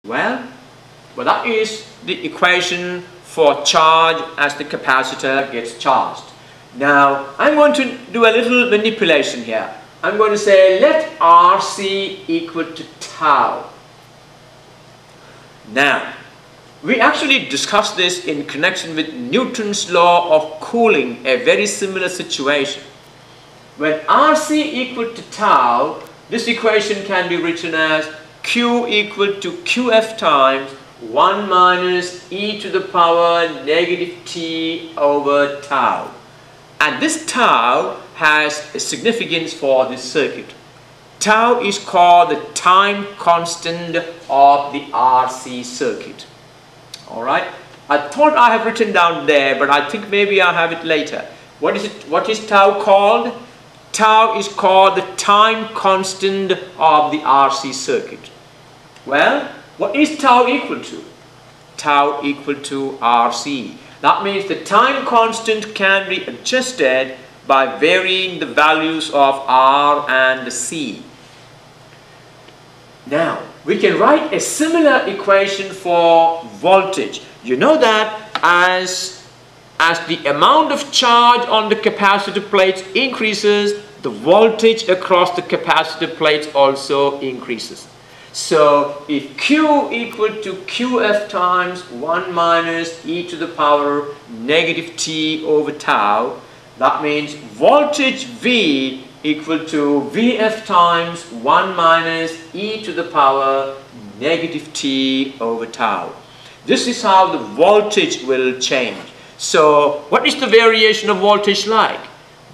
Well, that is the equation for charge as the capacitor gets charged. Now, I'm going to do a little manipulation here. I'm going to say let RC equal to tau. Now, we actually discussed this in connection with Newton's law of cooling, a very similar situation. When RC equal to tau, this equation can be written as Q equal to QF times 1 minus e to the power negative t over tau. And this tau has a significance for this circuit. Tau is called the time constant of the RC circuit. Alright, I thought I have written down there, but I think maybe I have it later. What is it? What is tau called? Tau is called the time constant of the RC circuit. Well, what is tau equal to? Tau equal to RC. That means the time constant can be adjusted by varying the values of R and C. Now, we can write a similar equation for voltage. You know that as the amount of charge on the capacitor plates increases, the voltage across the capacitor plates also increases. So, if Q equal to QF times 1 minus e to the power negative t over tau, that means voltage V equal to Vf times 1 minus e to the power negative t over tau. This is how the voltage will change. So, what is the variation of voltage like?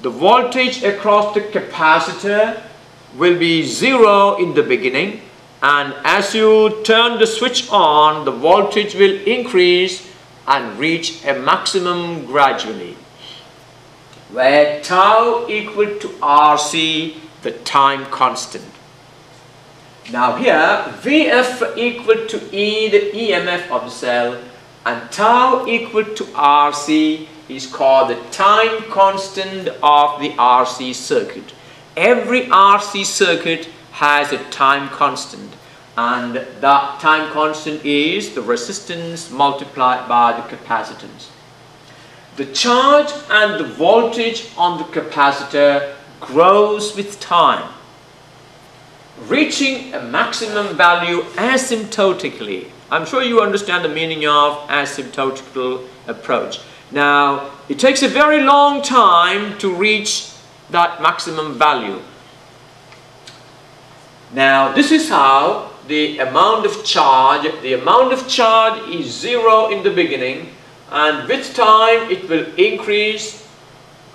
The voltage across the capacitor will be 0 in the beginning, and as you turn the switch on, the voltage will increase and reach a maximum gradually, where tau equal to RC, the time constant. Now here, Vf equal to E, the EMF of the cell, and tau equal to RC is called the time constant of the RC circuit. Every RC circuit has a time constant, and that time constant is the resistance multiplied by the capacitance. The charge and the voltage on the capacitor grows with time, reaching a maximum value asymptotically. I'm sure you understand the meaning of asymptotical approach. Now, it takes a very long time to reach that maximum value. Now, this is how the amount of charge is 0 in the beginning, and with time it will increase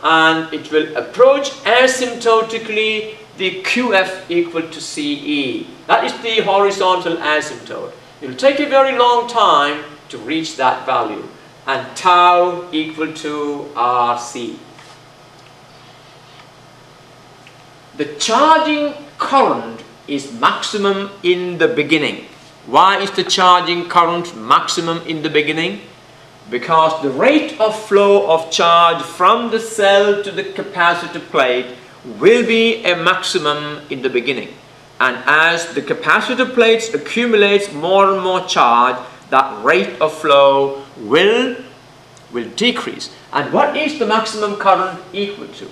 and it will approach asymptotically the QF equal to CE. That is the horizontal asymptote. It will take a very long time to reach that value, and tau equal to RC. The charging current is maximum in the beginning. Why is the charging current maximum in the beginning? Because the rate of flow of charge from the cell to the capacitor plate will be a maximum in the beginning. And as the capacitor plates accumulates more and more charge, that rate of flow will decrease. And what is the maximum current equal to?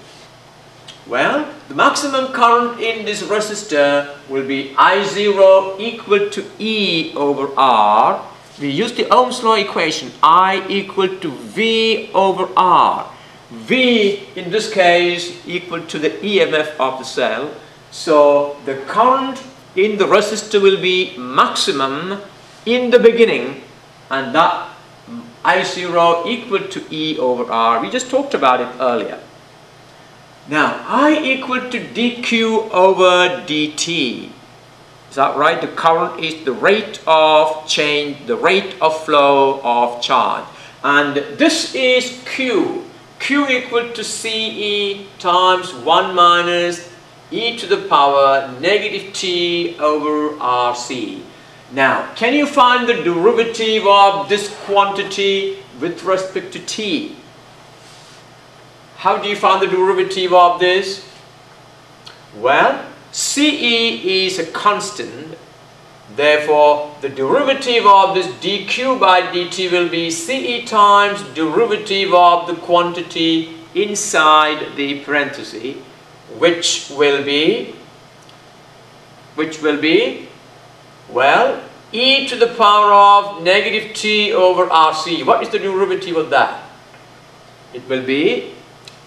Well, the maximum current in this resistor will be I0 equal to E over R. We use the Ohm's law equation, I equal to V over R. V in this case equal to the EMF of the cell. So the current in the resistor will be maximum in the beginning, and that I0 equal to E over R. We just talked about it earlier. Now, I equal to dq over dt. Is that right? The current is the rate of change, the rate of flow of charge. And this is Q. Q equal to CE times 1 minus e to the power negative t over RC. Now, can you find the derivative of this quantity with respect to t? How do you find the derivative of this? Well, CE is a constant, Therefore, the derivative of this dq by dt will be Ce times derivative of the quantity inside the parenthesis, which will be, well, e to the power of negative t over Rc. What is the derivative of that? It will be,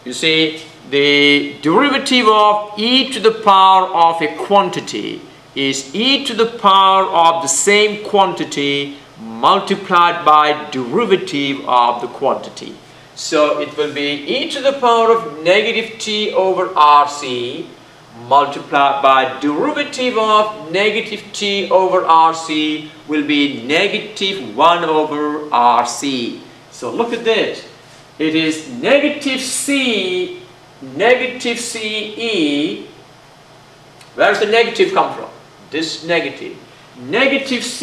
you see, the derivative of e to the power of a quantity is e to the power of the same quantity multiplied by derivative of the quantity. So it will be e to the power of negative t over Rc multiplied by derivative of negative t over Rc will be negative 1 over Rc. So look at this. It is negative C e. Where does the negative come from? This negative. Negative Ce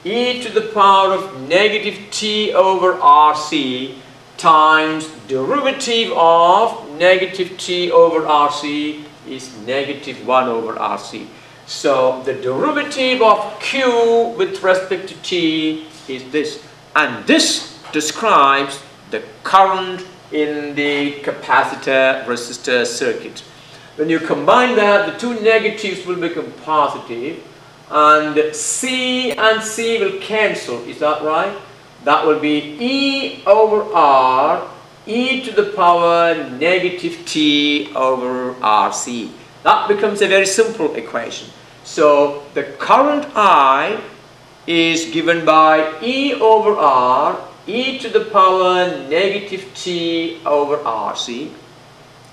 e to the power of negative t over Rc times derivative of negative t over Rc is negative 1 over Rc. So the derivative of Q with respect to t is this. And this describes the current in the capacitor resistor circuit. When you combine that, the two negatives will become positive, and C will cancel. Is that right? That will be E over R, e to the power negative t over Rc. That becomes a very simple equation. So the current I is given by E over R, e to the power negative t over Rc.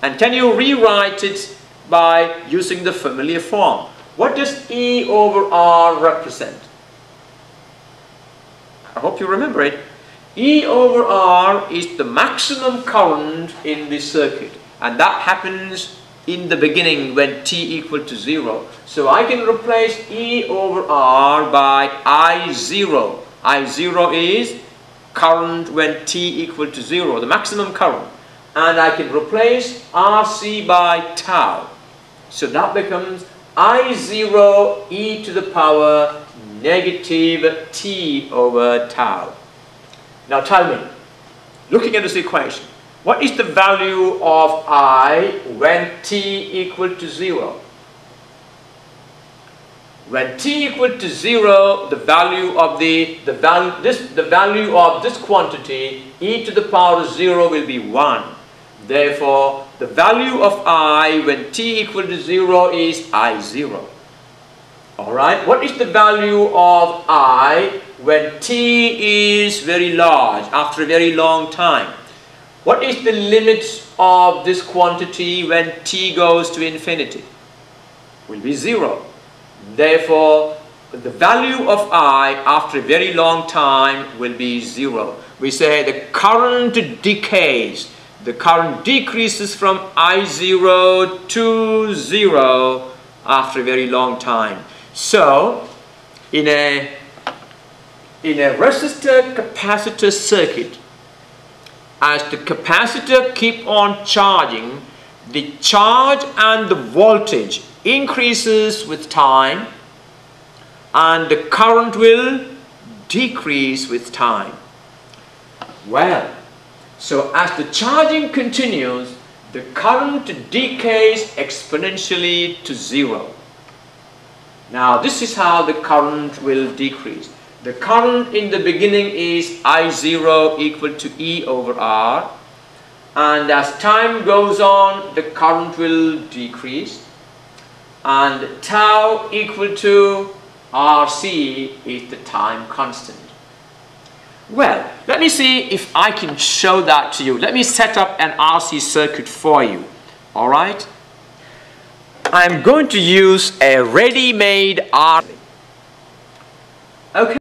And can you rewrite it by using the familiar form? What does E over R represent? I hope you remember it. E over R is the maximum current in the circuit, and that happens in the beginning when t equal to 0. So I can replace E over R by I0. I0 is current when t equal to 0, the maximum current. And I can replace Rc by tau. So that becomes I0 e to the power negative t over tau. Now tell me, looking at this equation, what is the value of I when t equal to 0? When t equal to 0, the value of the value of this quantity e to the power of 0 will be 1. Therefore, the value of I when t equal to 0 is I0. Alright, what is the value of I when t is very large, after a very long time? What is the limit of this quantity when t goes to infinity? Will be 0. Therefore, the value of I after a very long time will be 0. We say the current decays. The current decreases from I0 to 0 after a very long time. So, in a resistor capacitor circuit, as the capacitor keep on charging, the charge and the voltage increases with time, and the current will decrease with time. Well, so as the charging continues, the current decays exponentially to 0. Now this is how the current will decrease. The current in the beginning is I0 equal to E over R, and as time goes on, the current will decrease, and tau equal to Rc is the time constant. Well, let me see if I can show that to you. Let me set up an RC circuit for you. Alright? I'm going to use a ready-made RC. Okay.